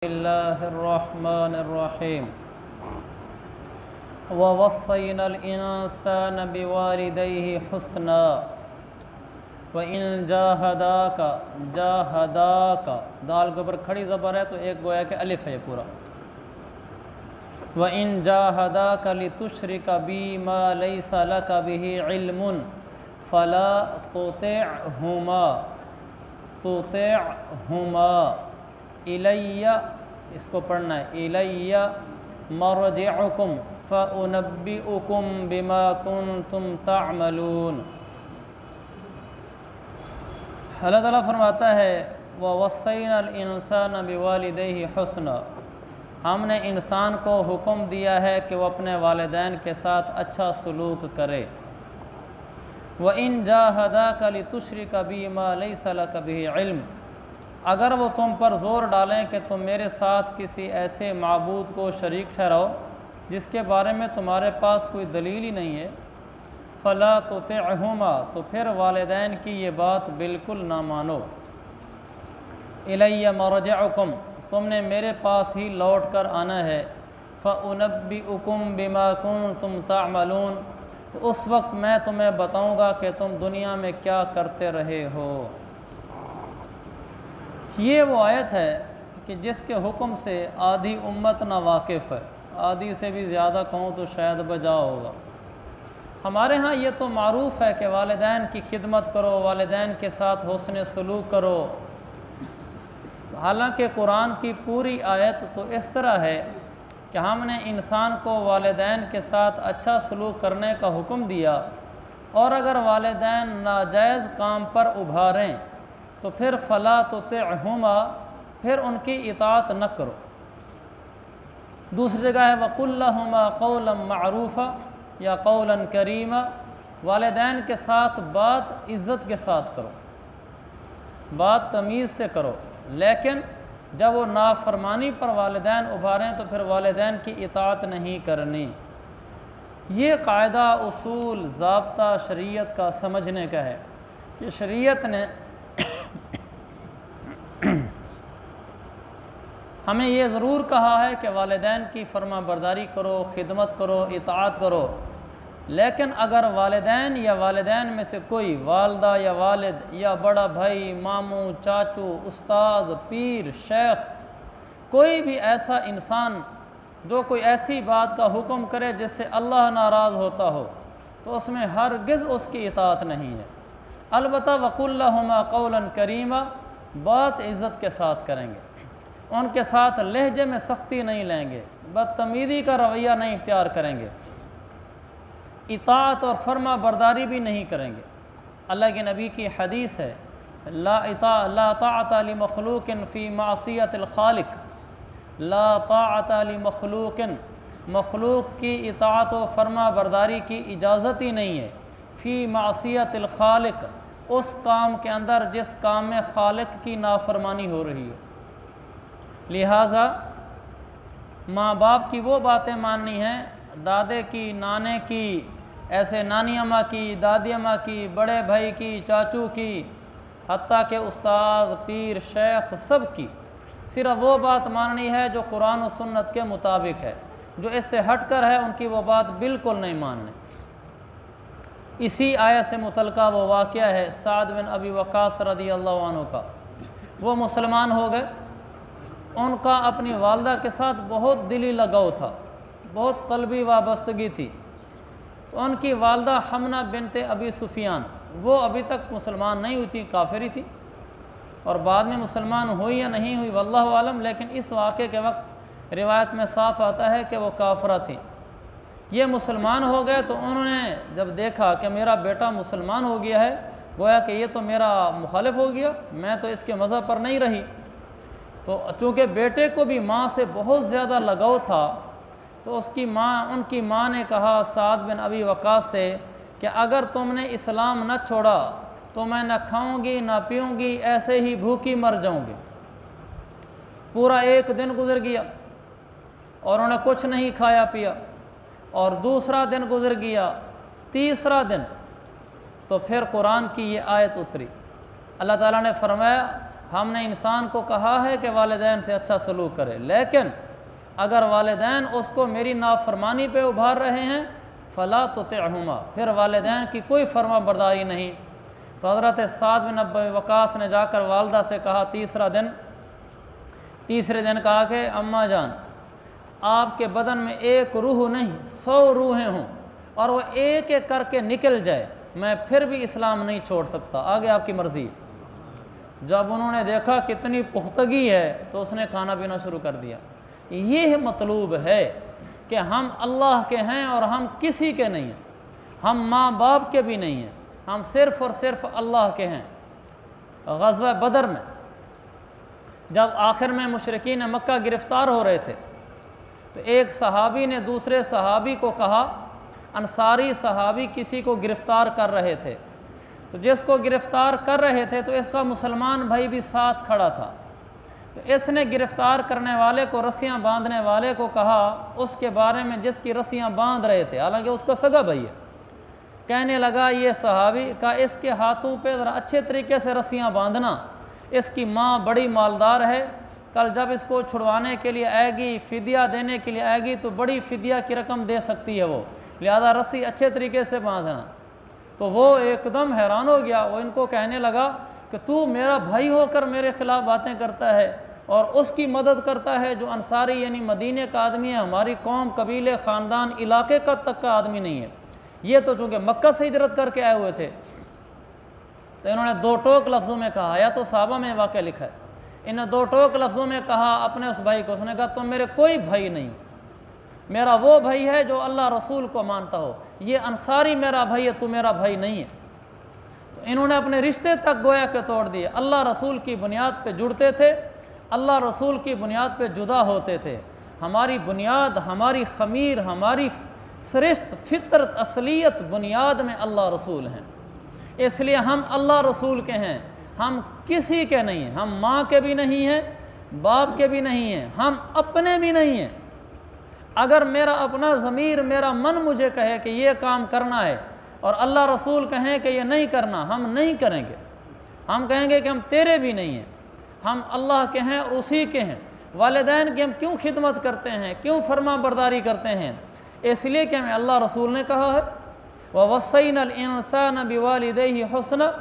बिस्मिल्लाहिर्रहमानिर्रहीम ववस्सैनल इंसान बिवालिदैहि हुस्ना व इन जाहदाका दाल के ऊपर खड़ी ज़बर है तो एक गोया के अलिफ है पूरा। व इन जाहदाका लितुश्रिका बिमा लैसा लका बिही इल्मुन फला तुतिअहुमा इलैया, इसको पढ़ना है, इलैया मरजिउकुम फउनब्बिउकुम बिमा कुंतुम तामलून। अल्लाह ताला फरमाता है ववस्सैनल इंसान बिवालिदैहि हुस्ना, हमने इंसान को हुक्म दिया है कि वह अपने वालिदैन के साथ अच्छा सलूक करे। व इन जाहदाका लितुश्रिका बिमा लैसा लका बिही इल्म, अगर वो तुम पर ज़ोर डालें कि तुम मेरे साथ किसी ऐसे माबूद को शरीक ठहराओ जिसके बारे में तुम्हारे पास कोई दलील ही नहीं है, फ़ला तुतिअहुमा, तो फिर वालिदैन की ये बात बिल्कुल ना मानो। इलैया मरजिउकुम, तुमने मेरे पास ही लौट कर आना है। फ़उनब्बिउकुम बिमा कुंतुम तामलून, तो उस वक्त मैं तुम्हें बताऊंगा कि तुम दुनिया में क्या करते रहे हो। ये वो आयत है कि जिसके हुक्म से आधी उम्मत ना वाकिफ़ है, आधी से भी ज़्यादा कहूँ तो शायद बजा होगा। हमारे यहाँ ये तो मारूफ़ है कि वालिदैन की खिदमत करो, वालिदैन के साथ हुस्न सलूक करो। हालांकि कुरान की पूरी आयत तो इस तरह है कि हमने इंसान को वालिदैन के साथ अच्छा सलूक करने का हुक्म दिया, और अगर वालिदैन नाजायज़ काम पर उभारें तो फिर फ़ला तुतिअहुमा, फिर उनकी इताअत न करो। दूसरी जगह है वक़ुल लहुमा क़ौलन मअरूफ़ा या क़ौलन करीमा, वालिदैन के साथ बात इज़्ज़त के साथ करो, बात तमीज़ से करो, लेकिन जब वो नाफरमानी पर वालिदैन उभारें तो फिर वालिदैन की इताअत नहीं करनी। ये कायदा उसूल ज़ाब्ता शरीयत का समझने का है कि शरीयत ने हमें ये ज़रूर कहा है कि वालिदैन की फरमा बरदारी करो, खिदमत करो, इताअत करो, लेकिन अगर वालिदैन या वालिदैन में से कोई, वालदा या वालिद या बड़ा भाई, मामू, चाचू, उस्ताद, पीर, शेख, कोई भी ऐसा इंसान जो कोई ऐसी बात का हुक्म करे जिससे अल्लाह नाराज़ होता हो, तो उसमें हरगिज़ उसकी इताअत नहीं है। अलबत्ता वक़ुल लहुमा क़ौलन करीमा, बात इज़्ज़त के साथ करेंगे, उनके साथ लहजे में सख्ती नहीं लेंगे, बदतमीज़ी का रवैया नहीं इख्तियार करेंगे, इताअत और फरमा बरदारी भी नहीं करेंगे। अल्लाह के नबी की हदीस है ला ताअता लिमखलूकिन फ़ी मासियतिल खालिक, ला ताअता लिमखलूकिन, मखलूक की इताअत व फरमा बरदारी की इजाज़त ही नहीं है फ़ी मासियतिल खालिक, उस काम के अंदर जिस काम में खालिक की नाफरमानी हो रही हो। लिहाजा माँ बाप की वो बातें माननी हैं, दादे की, नाने की, ऐसे नानी अम्मा की, दादी अम्मा की, बड़े भाई की, चाचू की, हत्ता के उस्ताद, पीर, शेख, सब की सिर्फ वो बात माननी है जो कुरान और सुन्नत के मुताबिक है। जो इससे हटकर है उनकी वो बात बिल्कुल नहीं माननी। इसी आयत से मुतल्लिक़ा वो वाक़या है साद बिन अबी वक़ास रज़ियल्लाहु अन्हु का। वो मुसलमान हो गए, उनका अपनी वालदा के साथ बहुत दिली लगाव था, बहुत क़ल्बी वाबस्तगी थी। तो उनकी वालदा हमना बिनते अबी सुफियान, वो अभी तक मुसलमान नहीं हुई थी, काफिरी थी, और बाद में मुसलमान हुई या नहीं हुई वल्लाहु आलम, लेकिन इस वाक़े के वक्त रिवायत में साफ़ आता है कि वो काफिरा थी। ये मुसलमान हो गए तो उन्होंने जब देखा कि मेरा बेटा मुसलमान हो गया है, गोया कि ये तो मेरा मुखालिफ हो गया, मैं तो इसके मज़हब पर नहीं रही। तो चूँकि बेटे को भी माँ से बहुत ज़्यादा लगाव था, तो उनकी माँ ने कहा साद बिन अबी वक़ास से कि अगर तुमने इस्लाम न छोड़ा तो मैं न खाऊंगी न पीऊंगी, ऐसे ही भूखी मर जाऊंगी। पूरा एक दिन गुजर गया और उन्होंने कुछ नहीं खाया पिया, और दूसरा दिन गुजर गया, तीसरा दिन तो फिर कुरान की ये आयत उतरी। अल्लाह ताला ने फरमाया हमने इंसान को कहा है कि वालिदैन से अच्छा सलूक करे, लेकिन अगर वालिदैन उसको मेरी नाफरमानी पे उभार रहे हैं फ़ला तुतिअहुमा, फिर वालिदैन की कोई फर्मा बरदारी नहीं। तो हज़रत साद बिन अबी वक़ास ने जाकर वालदा से कहा तीसरे दिन कहा कि अम्मा जान, आपके बदन में एक रूह नहीं 100 रूहें हों और वो एक एक करके निकल जाए, मैं फिर भी इस्लाम नहीं छोड़ सकता, आगे आपकी मर्ज़ी। जब उन्होंने देखा कितनी पुख्तगी है तो उसने खाना पीना शुरू कर दिया। ये मतलूब है कि हम अल्लाह के हैं और हम किसी के नहीं हैं, हम माँ बाप के भी नहीं हैं, हम सिर्फ़ और सिर्फ अल्लाह के हैं। ग़ज़वा बदर में जब आखिर में मुशरिकीन मक्का गिरफ़्तार हो रहे थे तो एक सहाबी ने दूसरे सहाबी को कहा, अंसारी सहाबी किसी को गिरफ़्तार कर रहे थे, तो जिसको गिरफ़्तार कर रहे थे तो इसका मुसलमान भाई भी साथ खड़ा था। तो इसने गिरफ़्तार करने वाले को, रस्सियाँ बांधने वाले को कहा उसके बारे में जिसकी रस्सियाँ बांध रहे थे, हालांकि उसका सगा भाई है, कहने लगा ये सहाबी का इसके हाथों पे ज़रा अच्छे तरीके से रस्सियाँ बांधना, इसकी माँ बड़ी मालदार है, कल जब इसको छुड़वाने के लिए आएगी, फ़िदिया देने के लिए आएगी तो बड़ी फ़िदिया की रकम दे सकती है वो, लिहाजा रस्सी अच्छे तरीके से बांधना। तो वो एकदम हैरान हो गया, वो इनको कहने लगा कि तू मेरा भाई होकर मेरे ख़िलाफ़ बातें करता है और उसकी मदद करता है जो अंसारी यानी मदीने का आदमी है, हमारी कौम, कबीले, ख़ानदान, इलाके का तक का आदमी नहीं है, ये तो चूँकि मक्का से हिजरत करके आए हुए थे। तो इन्होंने दो टोक लफ्ज़ों में कहा, या तो साहबा में वाक़या लिखा है, इन्होंने दो टोक लफ्ज़ों में कहा अपने उस भाई को, उसने कहा तुम मेरे कोई भाई नहीं, मेरा वो भाई है जो अल्लाह रसूल को मानता हो, ये अंसारी मेरा भाई है, तू मेरा भाई नहीं है। तो इन्होंने अपने रिश्ते तक गोया के तोड़ दिए, अल्लाह रसूल की बुनियाद पे जुड़ते थे, अल्लाह रसूल की बुनियाद पे जुदा होते थे। हमारी बुनियाद, हमारी ख़मीर, हमारी श्रेष्ठ फितरत, असलियत बुनियाद में अल्लाह रसूल हैं, इसलिए हम अल्लाह रसूल के हैं, हम किसी के नहीं हैं, हम माँ के भी नहीं हैं, बाप के भी नहीं हैं, हम अपने भी नहीं हैं। अगर मेरा अपना ज़मीर, मेरा मन मुझे कहे कि ये काम करना है और अल्लाह रसूल कहें कि ये नहीं करना, हम नहीं करेंगे, हम कहेंगे कि हम तेरे भी नहीं हैं, हम अल्लाह के हैं और उसी के हैं। वालिदैन की हम क्यों खिदमत करते हैं, क्यों फरमा बरदारी करते हैं? इसलिए कि हमें अल्लाह रसूल ने कहा है ववस्सैनल इंसान बिवालिदैहि हुस्ना,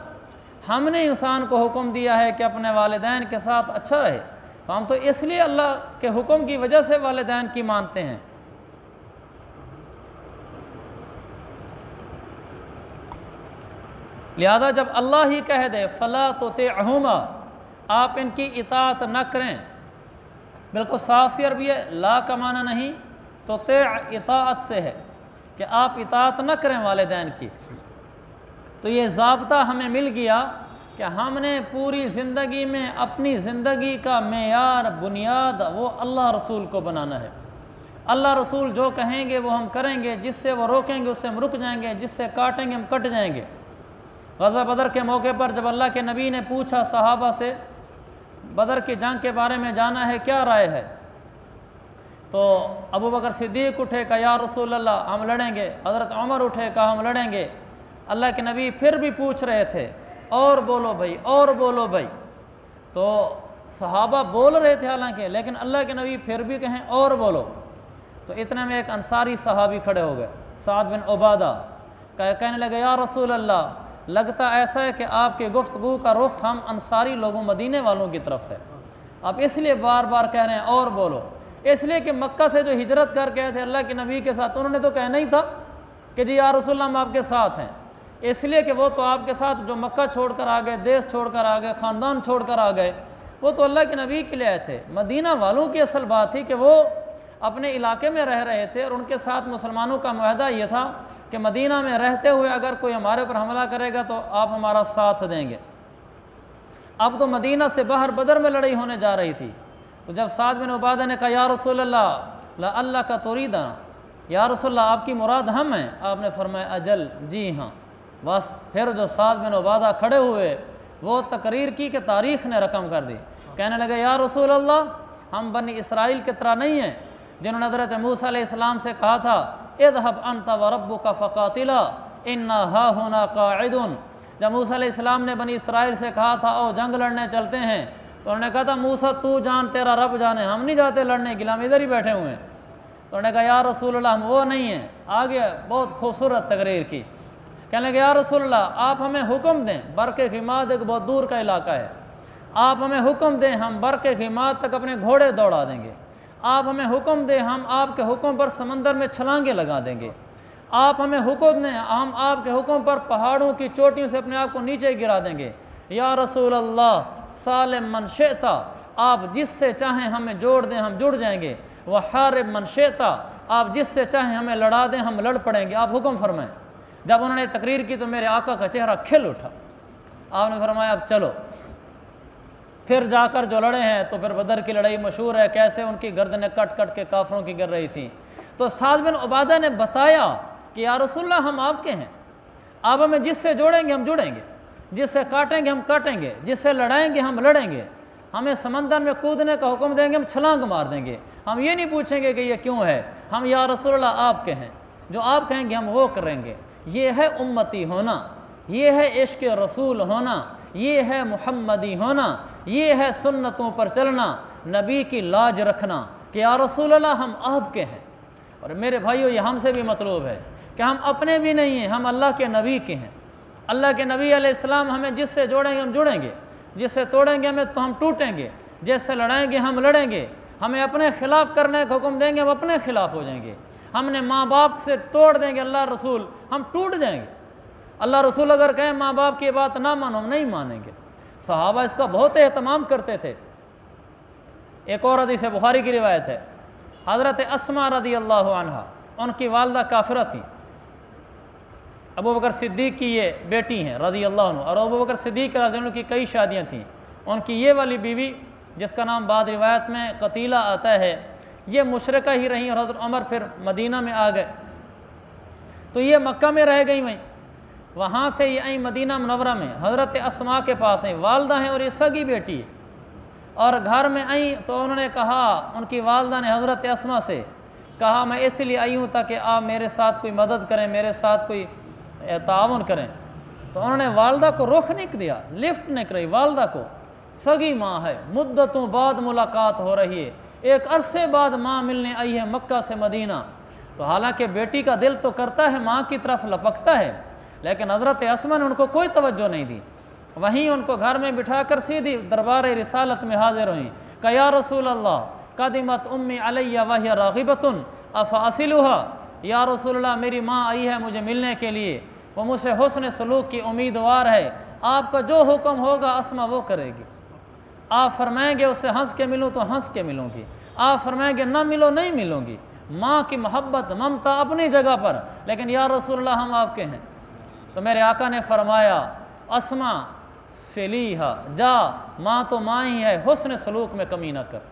हमने इंसान को हुक्म दिया है कि अपने वालिदैन के साथ अच्छा रहे, तो हम तो इसलिए अल्लाह के हुक्म की वजह से वालिदैन की मानते हैं। लिहाजा जब अल्लाह ही कह दे फ़ला तुतिअहुमा, आप इनकी इताअत न करें, बिल्कुल साफ सी अरबी है, ला का माना नहीं तो इताअत से है कि आप इताअत न करें वालिदैन की। तो ये ज़ाब्ता हमें मिल गया कि हमने पूरी ज़िंदगी में अपनी ज़िंदगी का मेयार, बुनियाद वो अल्लाह रसूल को बनाना है। अल्लाह रसूल जो कहेंगे वो हम करेंगे, जिससे वो रोकेंगे उससे हम रुक जाएंगे, जिससे काटेंगे हम कट जाएंगे। ग़ज़वा बदर के मौके पर जब अल्लाह के नबी ने पूछा सहाबा से बदर की जंग के बारे में जाना है, क्या राय है, तो अबू बकर सिद्दीक़ उठे, कहा या रसूल अल्लाह हम लड़ेंगे। हज़रत उमर उठे, कहा हम लड़ेंगे। अल्लाह के नबी फिर भी पूछ रहे थे और बोलो भाई, और बोलो भाई। तो सहाबा बोल रहे थे हालांकि, लेकिन अल्लाह के नबी फिर भी कहें और बोलो। तो इतने में एक अंसारी सहाबी खड़े हो गए, साद बिन उबादा, कहने लगे या रसूल अल्लाह, लगता ऐसा है कि आपकी गुफ्तगू का रुख हम अंसारी लोगों, मदीने वालों की तरफ है, आप इसलिए बार बार कह रहे हैं और बोलो। इसलिए कि मक्का से जो हिजरत करके आए थे अल्लाह के नबी के साथ, उन्होंने तो कहना ही था कि जी या रसूल अल्लाह हम आपके साथ हैं, इसलिए कि वो तो आपके साथ जो मक्का छोड़कर आ गए, देश छोड़कर आ गए, ख़ानदान छोड़कर आ गए, वो तो अल्लाह के नबी के लिए आए थे। मदीना वालों की असल बात थी कि वो अपने इलाके में रह रहे थे और उनके साथ मुसलमानों का मुआहदा ये था कि मदीना में रहते हुए अगर कोई हमारे ऊपर हमला करेगा तो आप हमारा साथ देंगे। अब तो मदीना से बाहर बदर में लड़ाई होने जा रही थी। तो जब साद बिन उबादा ने कहा या रसूल अल्लाह अल्लाह का तोरीदा, या रसूल अल्लाह आपकी मुराद हम हैं, आपने फरमाया अजल, जी हाँ। बस फिर जो साद बिन उबादा खड़े हुए वो तकरीर की कि तारीख़ ने रकम कर दी, कहने लगे या रसूल अल्लाह हम बनी इसराइल की तरह नहीं हैं जिन्होंने हज़रत मूसा अलैहिस्सलाम से कहा था इज़हब अंता व रब्बुका फ़क़ातिला इन्ना हाहुना क़ाइदुन। जब मूसा अलैहिस्सलाम ने बनी इसराइल से कहा था आओ जंग लड़ने चलते हैं, तो उन्होंने कहा था मूसा तू जान तेरा रब जाने, हम नहीं जाते लड़ने के लिए, हम इधर ही बैठे हुए हैं। तो उन्होंने कहा या रसूल अल्लाह हम वो नहीं हैं। आगे बहुत खूबसूरत तकरीर की, कहने लगे या रसूल अल्लाह आप हमें हुक्म दें, बरके खिमाद एक बहुत दूर का इलाका है, आप हमें हुक्म दें हम बरके खिमाद तक अपने घोड़े दौड़ा देंगे, आप हमें हुक्म दें हम आपके हुक्म पर समंदर में छलांगे लगा देंगे, आप हमें हुक्म दें हम आपके हुक्म पर पहाड़ों की चोटियों से अपने आप को नीचे गिरा देंगे। या रसूल अल्लाह सालिम मनशेता, आप जिससे चाहें हमें जोड़ दें हम जुड़ जाएंगे, वह हारिब मनशेता, आप जिससे चाहें हमें लड़ा दें हम लड़ पड़ेंगे, आप हुक्म फरमाएं। जब उन्होंने तकरीर की तो मेरे आका का चेहरा खिल उठा। आपने फरमाया अब चलो। फिर जाकर जो लड़े हैं तो फिर बदर की लड़ाई मशहूर है, कैसे उनकी गर्दनें कट कट के काफरों की गिर रही थी। तो साद बिन उबादा ने बताया कि या रसूलल्लाह हम आपके हैं, आप हमें जिससे जोड़ेंगे हम जुड़ेंगे, जिससे काटेंगे हम काटेंगे, जिससे लड़ाएंगे हम लड़ेंगे, हमें समंदर में कूदने का हुक्म देंगे हम छलांग मार देंगे, हम ये नहीं पूछेंगे कि ये क्यों है, हम या रसूलल्लाह आपके हैं, जो आप कहेंगे हम वो करेंगे। ये है उम्मती होना, ये है इश्क रसूल होना, ये है मुहम्मदी होना, ये है सुन्नतों पर चलना, नबी की लाज रखना कि या रसूल अल्लाह हम आपके हैं। और मेरे भाइयों ये हमसे भी मतलूब है कि हम अपने भी नहीं हैं, हम अल्लाह के नबी के हैं। अल्लाह के नबी अलैहिस्सलाम हमें जिससे जोड़ेंगे हम जुड़ेंगे, जिससे तोड़ेंगे हमें तो हम टूटेंगे, जिससे लड़ाएंगे हम लड़ेंगे, हमें अपने खिलाफ करने का हुक्म देंगे हम अपने खिलाफ हो जाएंगे, हमने माँ बाप से तोड़ देंगे अल्लाह रसूल हम टूट जाएंगे। अल्लाह रसूल अगर कहें माँ बाप की बात ना मानो हम नहीं मानेंगे। सहाबा इसका बहुत एहतमाम करते थे। एक और हदीस बुखारी की रिवायत है, हज़रत अस्मा रदी अल्लाह अन्हा, उनकी वालदा काफिरा थी, अबू बकर सिद्दीक़ की ये बेटी हैं रज़ी अल्लाह अन्हु, और अबू बकर सिद्दीक़ रज़ी अल्लाह की कई शादियाँ थीं। उनकी ये वाली बीवी जिसका नाम बाद रिवायत में कतीला आता है, ये मुशरिका ही रहीं और हज़रत उमर फिर मदीना में आ गए तो ये मक्का में रह गई वहीं, वहाँ से ये आई मदीना मुनव्वरा में हज़रत अस्मा के पास आई, वालदा हैं और ये सगी बेटी है। और घर में आई तो उन्होंने कहा, उनकी वालदा ने हज़रत अस्मा से कहा मैं इसलिए आई हूँ ताकि आप मेरे साथ कोई मदद करें, मेरे साथ कोई ताउन करें। तो उन्होंने वालदा को रुख नहीं दिया, लिफ्ट नहीं कराई वालदा को। सगी माँ है, मुद्दतों बाद मुलाकात हो रही है, एक अरसे बाद माँ मिलने आई है मक्का से मदीना। तो हालांकि बेटी का दिल तो करता है माँ की तरफ लपकता है, लेकिन हज़रत अस्मा ने उनको कोई तवज्जो नहीं दी। वहीं उनको घर में बिठाकर सीधी दरबार रिसालत में हाजिर हुई। कहा या रसूल अल्लाह कदिमत उम्मी अलैया वहिय राग़िबतुन अफ़असिलुहा, या रसूल अल्लाह मेरी माँ आई है मुझे मिलने के लिए, वो मुझसे हुस्न सलूक की उम्मीदवार है, आपका जो हुक्म होगा अस्मा वो करेगी। आप फरमाएंगे उससे हंस के मिलूँ तो हंस के मिलूँगी, आप फरमाएंगे ना मिलो नहीं मिलूँगी। माँ की मोहब्बत ममता अपनी जगह पर, लेकिन या रसूलल्लाह हम आपके हैं। तो मेरे आका ने फरमाया अस्मा सलीहा, जा माँ तो माँ ही है, हुस्न सलूक में कमी ना कर,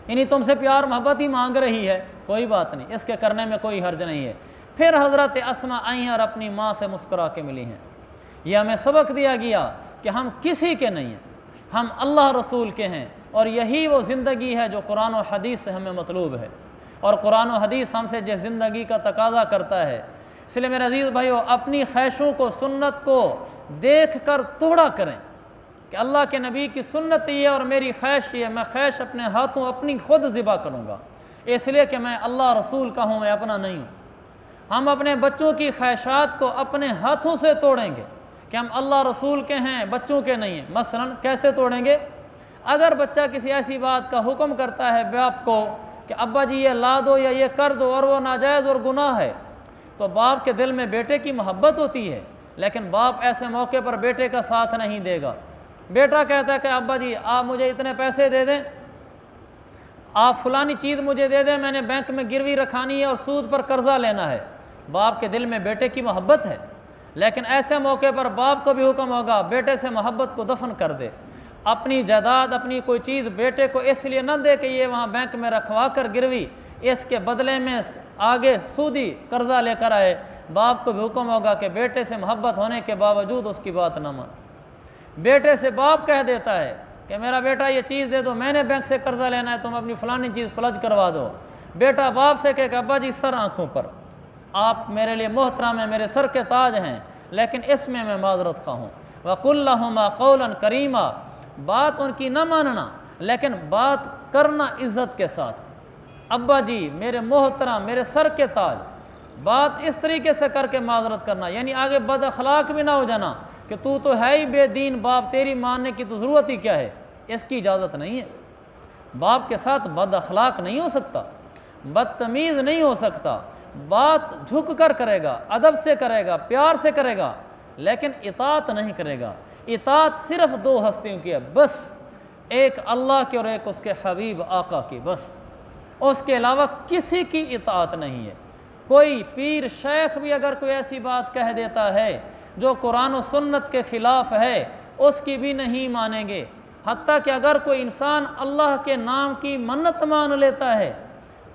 इन्हीं तुमसे प्यार मोहब्बत ही मांग रही है, कोई बात नहीं, इसके करने में कोई हर्ज नहीं है। फिर हज़रत अस्मा आई और अपनी माँ से मुस्कुरा के मिली हैं। यह हमें सबक दिया गया कि हम किसी के नहीं हैं, हम अल्लाह रसूल के हैं, और यही वो ज़िंदगी है जो कुरान और हदीस से हमें मतलूब है, और कुरान और हदीस हमसे जिस ज़िंदगी का तकाजा करता है। इसलिए मेरे अजीज़ भाइयों, अपनी ख्वाहिशों को, सुन्नत को देख कर तोड़ा करें कि अल्लाह के नबी की सुन्नत ये और मेरी ख्वाहिश ये, मैं ख्वाहिश अपने हाथों अपनी खुद ज़िबा करूँगा, इसलिए कि मैं अल्लाह रसूल का हूँ, मैं अपना नहीं हूँ। हम अपने बच्चों की ख्वाहिशात को अपने हाथों से तोड़ेंगे कि हम अल्लाह रसूल के हैं, बच्चों के नहीं हैं। मसलन कैसे तोड़ेंगे? अगर बच्चा किसी ऐसी बात का हुक्म करता है बाप को कि अब्बा जी ये ला दो या ये कर दो, और वो नाजायज़ और गुनाह है, तो बाप के दिल में बेटे की मोहब्बत होती है, लेकिन बाप ऐसे मौके पर बेटे का साथ नहीं देगा। बेटा कहता है कि अब्बा जी आप मुझे इतने पैसे दे दें, आप फलानी चीज़ मुझे दे दें, मैंने बैंक में गिरवी रखानी है और सूद पर कर्जा लेना है। बाप के दिल में बेटे की मोहब्बत है, लेकिन ऐसे मौके पर बाप को भी हुक्म होगा बेटे से मोहब्बत को दफन कर दे। अपनी जायदाद, अपनी कोई चीज़ बेटे को इसलिए न दे कि ये वहाँ बैंक में रखवा कर गिरवी, इसके बदले में आगे सूदी कर्जा लेकर आए। बाप को भी हुक्म होगा कि बेटे से मोहब्बत होने के बावजूद उसकी बात न मान। बेटे से बाप कह देता है कि मेरा बेटा ये चीज़ दे दो, मैंने बैंक से कर्जा लेना है, तुम अपनी फ़लानी चीज़ प्लज करवा दो। बेटा बाप से कहे अब्बा जी सर आँखों पर, आप मेरे लिए मोहतरम हैं, मेरे सर के ताज हैं, लेकिन इसमें मैं माजरत खा हूँ। वकुल्लहुमा कौलन करीमा, बात उनकी न मानना, लेकिन बात करना इज़्ज़त के साथ। अब्बा जी मेरे मोहतरम, मेरे सर के ताज, बात इस तरीके से करके माजरत करना, यानी आगे बद अखलाक भी ना हो जाना कि तू तो है ही बेदीन बाप, तेरी मानने की तो ज़रूरत ही क्या है, इसकी इजाज़त नहीं है। बाप के साथ बद अखलाक नहीं हो सकता, बदतमीज़ नहीं हो सकता, बात झुक कर करेगा, अदब से करेगा, प्यार से करेगा, लेकिन इताअत नहीं करेगा। इताअत सिर्फ दो हस्तियों की है बस, एक अल्लाह की और एक उसके हबीब आका की, बस। उसके अलावा किसी की इताअत नहीं है। कोई पीर शेख भी अगर कोई ऐसी बात कह देता है जो कुरान और सुन्नत के ख़िलाफ़ है, उसकी भी नहीं मानेंगे। हत्ता कि अगर कोई इंसान अल्लाह के नाम की मन्नत मान लेता है,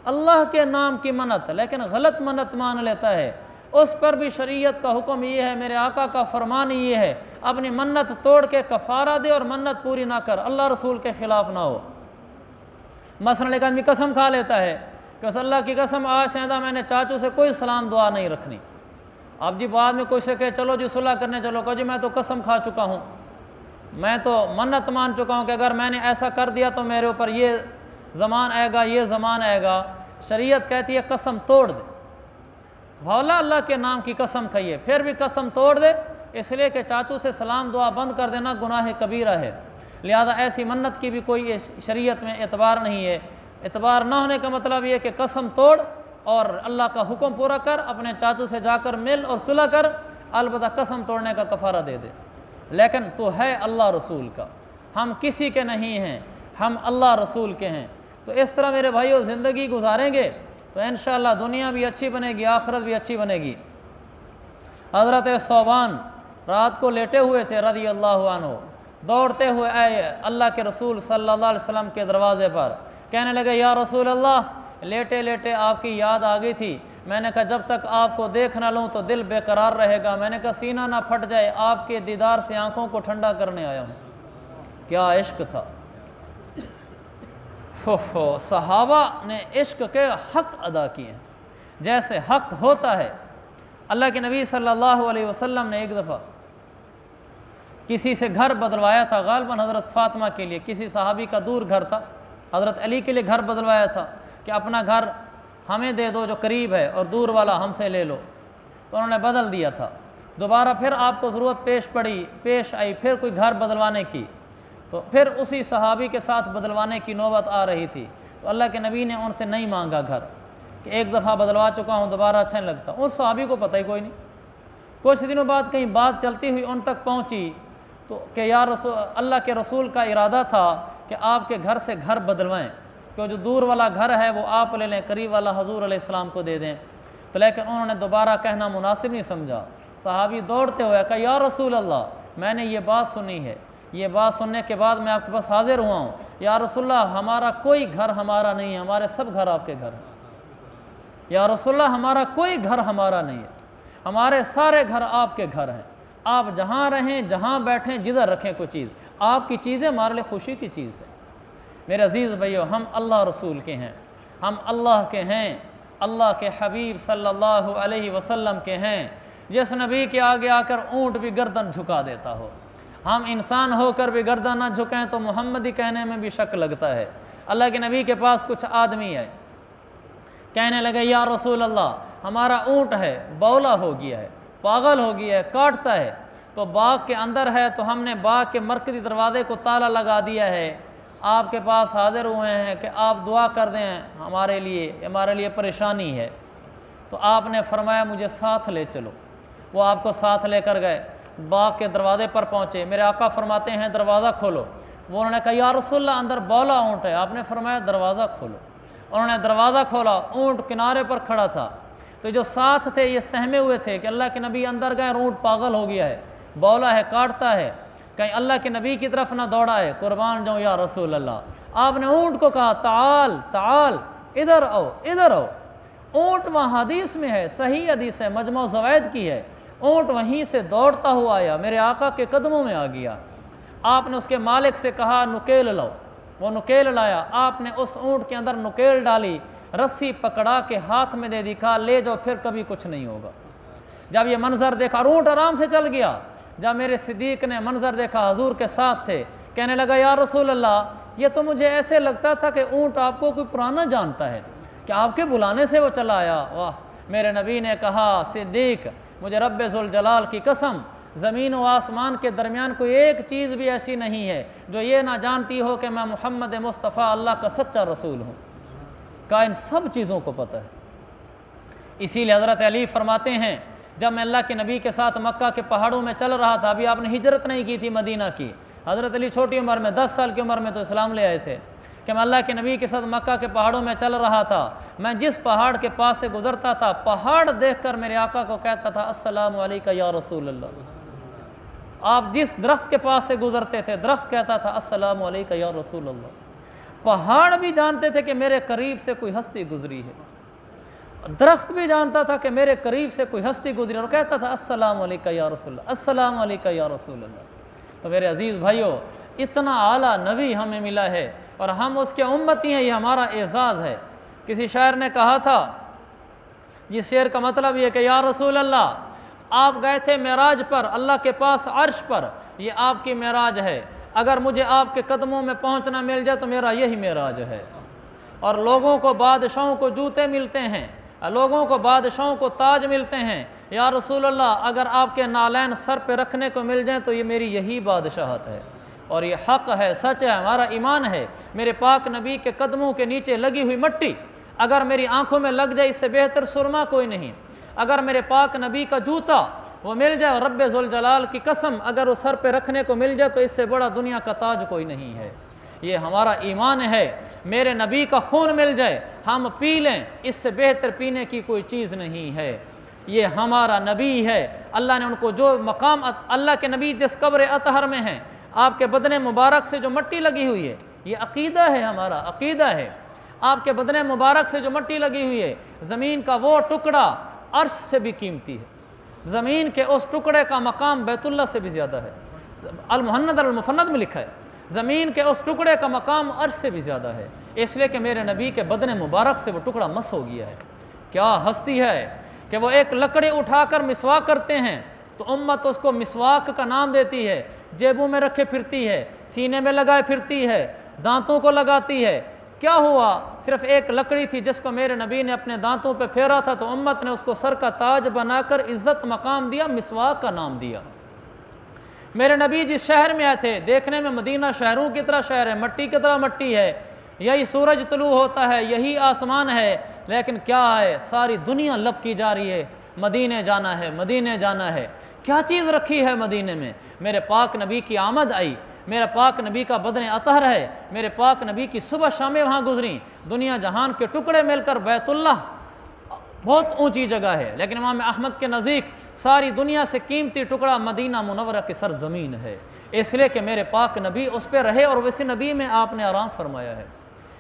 अल्लाह के नाम की मन्नत, लेकिन गलत मन्नत मान लेता है, उस पर भी शरीयत का हुक्म ये है, मेरे आका का फरमान ये है, अपनी मन्नत तोड़ के कफ़ारा दे और मन्नत पूरी ना कर, अल्लाह रसूल के ख़िलाफ़ ना हो। मसलन एक आदमी कसम खा लेता है कि अल्लाह की कसम आज से आइंदा मैंने चाचू से कोई सलाम दुआ नहीं रखनी। अब जी बाद में कोई से कहे चलो जी सुलह करने चलो, कहो जी मैं तो कसम खा चुका हूँ, मैं तो मन्नत मान चुका हूँ कि अगर मैंने ऐसा कर दिया तो मेरे ऊपर ये ज़मान आएगा, ये ज़मान आएगा। शरीयत कहती है कसम तोड़ दे, भौला अल्लाह के नाम की कसम खाइए, फिर भी कसम तोड़ दे, इसलिए कि चाचू से सलाम दुआ बंद कर देना गुनाह कबीरा है। लिहाजा ऐसी मन्नत की भी कोई शरीयत में एतबार नहीं है। एतबार ना होने का मतलब ये कि कसम तोड़ और अल्लाह का हुक्म पूरा कर, अपने चाचू से जाकर मिल और सुलह कर, अलबत्ता कसम तोड़ने का कफ़ारा दे दे। लेकिन तो है अल्लाह रसूल का, हम किसी के नहीं हैं, हम अल्लाह रसूल के हैं। तो इस तरह मेरे भाइयों ज़िंदगी गुजारेंगे तो इंशाअल्लाह दुनिया भी अच्छी बनेगी, आखिरत भी अच्छी बनेगी। हज़रत सौबान रात को लेटे हुए थे रज़ी अल्लाह अन्हु, दौड़ते हुए आए अल्लाह के रसूल सल्लल्लाहु अलैहि वसल्लम के दरवाज़े पर, कहने लगे या रसूल अल्लाह, लेटे लेटे आपकी याद आ गई थी। मैंने कहा जब तक आपको देख ना लूँ तो दिल बेकरार रहेगा। मैंने कहा सीना ना फट जाए, आपके दीदार से आँखों को ठंडा करने आया हूँ। क्या इश्क था! सहाबा ने इश्क के हक़ अदा किए, जैसे हक़ होता है। अल्लाह के नबी सल्लल्लाहु अलैहि वसल्लम ने एक दफ़ा किसी से घर बदलवाया था, गालिबन हज़रत फ़ातिमा के लिए, किसी सहाबी का दूर घर था, हज़रत अली के लिए घर बदलवाया था कि अपना घर हमें दे दो जो करीब है और दूर वाला हमसे ले लो। तो उन्होंने बदल दिया था। दोबारा फिर आपको ज़रूरत पेश आई फिर कोई घर बदलवाने की, तो फिर उसी सहाबी के साथ बदलवाने की नौबत आ रही थी। तो अल्लाह के नबी ने उनसे नहीं मांगा घर कि एक दफ़ा बदलवा चुका हूँ, दोबारा अच्छा नहीं लगता। उस सहाबी को पता ही कोई नहीं। कुछ दिनों बाद कहीं बात चलती हुई उन तक पहुँची तो कि यार अल्लाह के रसूल का इरादा था कि आपके घर से घर बदलवाएँ, कि जो दूर वाला घर है वो आप ले लें, करीब वाला हजूर अलैहिस्सलाम को दे दें। तो लेकिन उन्होंने दोबारा कहना मुनासिब नहीं समझा। सहाबी दौड़ते हुए कहा या रसूल अल्लाह, मैंने ये बात सुनी है, ये बात सुनने के बाद मैं आपके पास हाजिर हुआ हूँ। या रसूलल्लाह, हमारा कोई घर हमारा नहीं है, हमारे सब घर आपके घर हैं। या रसूलल्लाह, हमारा कोई घर हमारा नहीं है, हमारे सारे घर आपके घर हैं। आप जहाँ रहें, जहाँ बैठें, जिधर रखें कोई चीज़, आपकी चीज़ें हमारे लिए खुशी की चीज़ है। मेरे अज़ीज़ भैया, हम अल्लाह रसूल के हैं, हम अल्लाह के हैं, अल्लाह के हबीब सल्लल्लाहु अलैहि वसल्लम के हैं, जिस नबी के आगे आकर ऊँट भी गर्दन झुका देता हो। हम इंसान होकर भी गर्दन ना झुकाएं तो मोहम्मदी कहने में भी शक लगता है। अल्लाह के नबी के पास कुछ आदमी है, कहने लगे या रसूल अल्लाह, हमारा ऊँट है बौला हो गया है, पागल हो गया है, काटता है, तो बाग के अंदर है, तो हमने बाग के मरकज़ी दरवाज़े को ताला लगा दिया है, आपके पास हाजिर हुए हैं कि आप दुआ कर दें हमारे लिए परेशानी है। तो आपने फरमाया मुझे साथ ले चलो। वो आपको साथ लेकर गए, बाग के दरवाज़े पर पहुँचे। मेरे आका फरमाते हैं दरवाज़ा खोलो। वो उन्होंने कहा या रसूलल्लाह, अंदर बौला ऊँट है। आपने फरमाया दरवाज़ा खोलो। उन्होंने दरवाज़ा खोला, ऊँट किनारे पर खड़ा था। तो जो साथ थे ये सहमे हुए थे कि अल्लाह के नबी अंदर गए, ऊँट पागल हो गया है, बौला है, काटता है, कहीं अल्लाह के नबी की तरफ ना दौड़ा है, कुर्बान जाऊँ या रसूल अल्लाह। आपने ऊँट को कहा ताल ताल, इधर आओ इधर आओ। ऊँट वहाँ हदीस में है, सही हदीस है, मजमू ज़वाइद की है। ऊँट वहीं से दौड़ता हुआ आया, मेरे आका के कदमों में आ गया। आपने उसके मालिक से कहा नुकेल लाओ, वो नुकेल लाया। आपने उस ऊँट के अंदर नुकेल डाली, रस्सी पकड़ा के हाथ में दे दी, कहा ले जाओ, फिर कभी कुछ नहीं होगा। जब ये मंजर देखा, ऊँट आराम से चल गया। जब मेरे सिद्दीक ने मंजर देखा, हजूर के साथ थे कहने लगा या रसूल अल्लाह, ये तो मुझे ऐसे लगता था कि ऊँट आपको कोई पुराना जानता है, कि आपके बुलाने से वो चला आया। वाह! मेरे नबी ने कहा, सिद्दीक, मुझे रब्बे ज़ुल जलाल की कसम, ज़मीन व आसमान के दरमियान कोई एक चीज़ भी ऐसी नहीं है जो ये ना जानती हो कि मैं मोहम्मद मुस्तफ़ा अल्लाह का सच्चा रसूल हूँ। का इन सब चीज़ों को पता है। इसीलिए हज़रत अली फरमाते हैं, जब मैं अल्लाह के नबी के साथ मक्का के पहाड़ों में चल रहा था, अभी आपने हिजरत नहीं की थी मदीना की, हज़रत अली छोटी उम्र में 10 साल की उम्र में तो इस्लाम ले आए थे, कि मैं अल्लाह के नबी के साथ मक्का के पहाड़ों में चल रहा था। मैं जिस पहाड़ के पास से गुजरता था, पहाड़ देखकर मेरे आका को कहता था, अस्सलामु अलैका या रसूल अल्लाह। आप जिस दरख्त के पास से गुजरते थे, दरख्त कहता था अस्सलामु अलैका या रसूल अल्लाह। पहाड़ भी जानते थे कि मेरे करीब से कोई हस्ती गुजरी है, दरख्त भी जानता था कि मेरे करीब से कोई हस्ती गुजरी, और कहता था अस्सलामु अलैका या रसूल अल्लाह, अस्सलामु अलैका या रसूल अल्लाह। तो मेरे अजीज़ भाइयों, इतना आला नबी हमें मिला है और हम उसके उम्मती हैं, ये हमारा एजाज़ है। किसी शायर ने कहा था, जिस शेर का मतलब ये कि या रसूल अल्लाह, आप गए थे मेराज पर, अल्लाह के पास अर्श पर, ये आपकी मेराज है। अगर मुझे आपके कदमों में पहुंचना मिल जाए तो मेरा यही मेराज है। और लोगों को बादशाहों को जूते मिलते हैं, लोगों को बादशाहों को ताज मिलते हैं। या रसूल अल्लाह, अगर आपके नालैन सर पे रखने को मिल जाए तो ये मेरी यही बादशाहत है। और ये हक़ है, सच है, हमारा ईमान है। मेरे पाक नबी के कदमों के नीचे लगी हुई मट्टी अगर मेरी आंखों में लग जाए, इससे बेहतर सुरमा कोई नहीं। अगर मेरे पाक नबी का जूता वो मिल जाए, रब्बे ज़ुल जलाल की कसम, अगर वो सर पे रखने को मिल जाए तो इससे बड़ा दुनिया का ताज कोई नहीं है। ये हमारा ईमान है। मेरे नबी का खून मिल जाए, हम पी लें, इससे बेहतर पीने की कोई चीज़ नहीं है। ये हमारा नबी है। अल्लाह ने उनको जो मकाम, अल्लाह के नबी जिस कब्र अतहर में हैं, आपके बदन मुबारक से जो मट्टी लगी हुई है, ये अक़ीदा है, हमारा अक़ीदा है। आपके बदन मुबारक से जो मट्टी लगी हुई है, ज़मीन का वो टुकड़ा अर्श से भी कीमती है। ज़मीन के उस टुकड़े का मकाम बैतुल्लाह से भी ज़्यादा है। अल-मुहन्नद अल-मुफन्नद में लिखा है, ज़मीन के उस टुकड़े का मकाम अर्श से भी ज़्यादा है। इसलिए कि मेरे नबी के बदन मुबारक से वो टुकड़ा मस हो गया है। क्या हस्ती है कि वो एक लकड़ी उठाकर मिसवाक करते हैं तो उम्मत उसको मिसवाक का नाम देती है, जेबों में रखे फिरती है, सीने में लगाए फिरती है, दांतों को लगाती है। क्या हुआ? सिर्फ एक लकड़ी थी जिसको मेरे नबी ने अपने दांतों पे फेरा था, तो उम्मत ने उसको सर का ताज बनाकर इज्जत मकाम दिया, मिसवाक का नाम दिया। मेरे नबी जिस शहर में आए थे, देखने में मदीना शहरों की तरह शहर है, मट्टी की तरह मट्टी है, यही सूरज तुलू होता है, यही आसमान है, लेकिन क्या है, सारी दुनिया लब की जा रही है, मदीने जाना है, मदीने जाना है। क्या चीज़ रखी है मदीने में? मेरे पाक नबी की आमद आई, मेरा पाक नबी का बदन अतहर है, मेरे पाक नबी की सुबह शामें वहाँ गुजरी। दुनिया जहान के टुकड़े मिलकर बैतुल्लाह बहुत ऊंची जगह है, लेकिन इमाम अहमद के नज़दीक सारी दुनिया से कीमती टुकड़ा मदीना मुनव्वरा की सरजमीन है। इसलिए कि मेरे पाक नबी उस पर रहे और वैसे नबी में आपने आराम फरमाया है।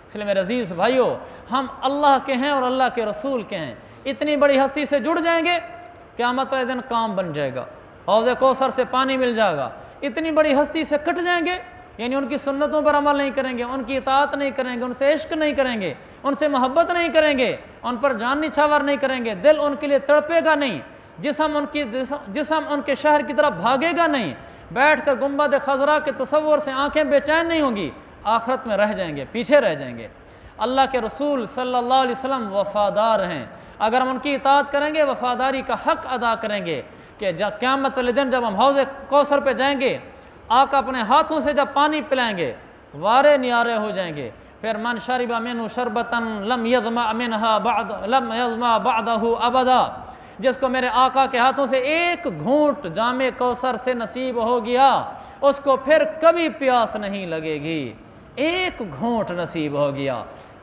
इसलिए मेरे अजीज़ भाइयों, हम अल्लाह के हैं और अल्लाह के रसूल के हैं। इतनी बड़ी हस्ती से जुड़ जाएंगे, क़यामत वाले दिन काम बन जाएगा, हौज़ कौसर से पानी मिल जाएगा। इतनी बड़ी हस्ती से कट जाएंगे, यानी उनकी सुन्नतों पर अमल नहीं करेंगे, उनकी इताअत नहीं करेंगे, उनसे इश्क नहीं करेंगे, उनसे मोहब्बत नहीं करेंगे, उन पर जान निछावर नहीं करेंगे, दिल उनके लिए तड़पेगा नहीं, जिस्म उनके शहर की तरफ भागेगा नहीं, बैठ कर गुंबद खजरा के तसव्वुर से आंखें बेचैन नहीं होंगी, आखिरत में रह जाएंगे, पीछे रह जाएंगे। अल्लाह के रसूल सल्लल्लाहु अलैहि वसल्लम वफ़ादार हैं। अगर हम उनकी इताअत करेंगे, वफ़ादारी का हक़ अदा करेंगे, कि जब क़यामत वाले दिन जब हम हौज़ कौसर पे जाएंगे, आका अपने हाथों से जब पानी पिलाएंगे, वारे नियारे हो जाएंगे। फिर मन शरिबा मिन्हु शरबतन लम यज़मा मिन्हा बअदहु अबदा, जिसको मेरे आका के हाथों से एक घूंट जामे कौसर से नसीब हो गया, उसको फिर कभी प्यास नहीं लगेगी। एक घूंट नसीब हो गया,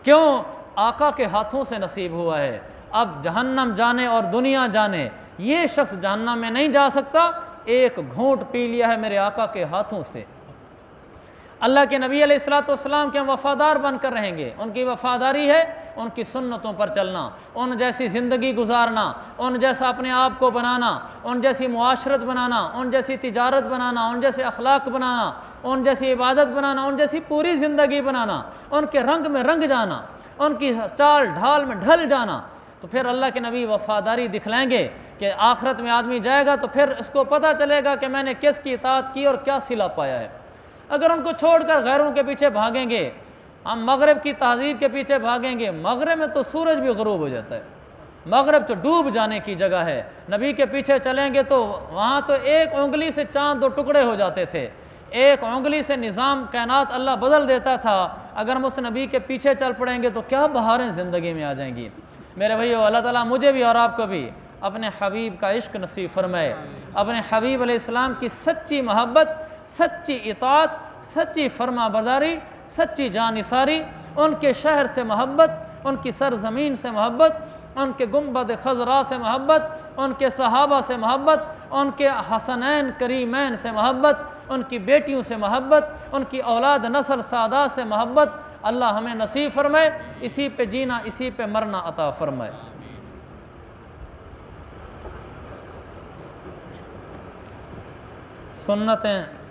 क्यों? आका के हाथों से नसीब हुआ है। अब जहन्नम जाने और दुनिया जाने, ये शख्स जहन्नम में नहीं जा सकता, एक घूंट पी लिया है मेरे आका के हाथों से। अल्लाह के नबी अलैहिस्सलाम के वफ़ादार बनकर रहेंगे। उनकी वफ़ादारी है उनकी सुन्नतों पर चलना, उन जैसी ज़िंदगी गुजारना, उन जैसा अपने आप को बनाना, उन जैसी मुआशरत बनाना, उन जैसी तिजारत बनाना, उन जैसे अखलाक बनाना, उन जैसी इबादत बनाना, उन जैसी पूरी ज़िंदगी बनाना, उनके रंग में रंग जाना, उनकी चाल ढाल में ढल जाना। तो फिर अल्लाह के नबी वफ़ादारी दिखलाएंगे कि आखिरत में आदमी जाएगा तो फिर इसको पता चलेगा कि मैंने किसकी इताअत की और क्या सिला पाया है। अगर उनको छोड़कर गैरों के पीछे भागेंगे, हम मगरब की तहजीब के पीछे भागेंगे, मगरब में तो सूरज भी ग़ुरूब हो जाता है, मगरब तो डूब जाने की जगह है। नबी के पीछे चलेंगे तो वहाँ तो एक उंगली से चाँद 2 टुकड़े हो जाते थे, एक उंगली से निज़ाम कायनात अल्लाह बदल देता था। अगर हम उस नबी के पीछे चल पड़ेंगे तो क्या बहारें ज़िंदगी में आ जाएंगी। मेरे भैया, अल्लाह ताला मुझे भी और आपको भी अपने हबीब का इश्क नसीब फरमाए, अपने हबीब अलैहिस्सलाम की सच्ची मोहब्बत, सच्ची इताअत, सच्ची फरमाबरदारी, सच्ची जानिसारी, उनके शहर से मोहब्बत, उनकी सरज़मीन से मोहब्बत, उनके गुंबद खज़रा से मोहब्बत, उनके सहाबा से मोहब्बत, उनके हसनैन करीमैन से मोहब्बत, उनकी बेटियों से मोहब्बत, उनकी औलाद नस्ल सादा से मोहब्बत अल्लाह हमें नसीब फरमाए। इसी पे जीना, इसी पे मरना अता फरमाए। सुन्नतें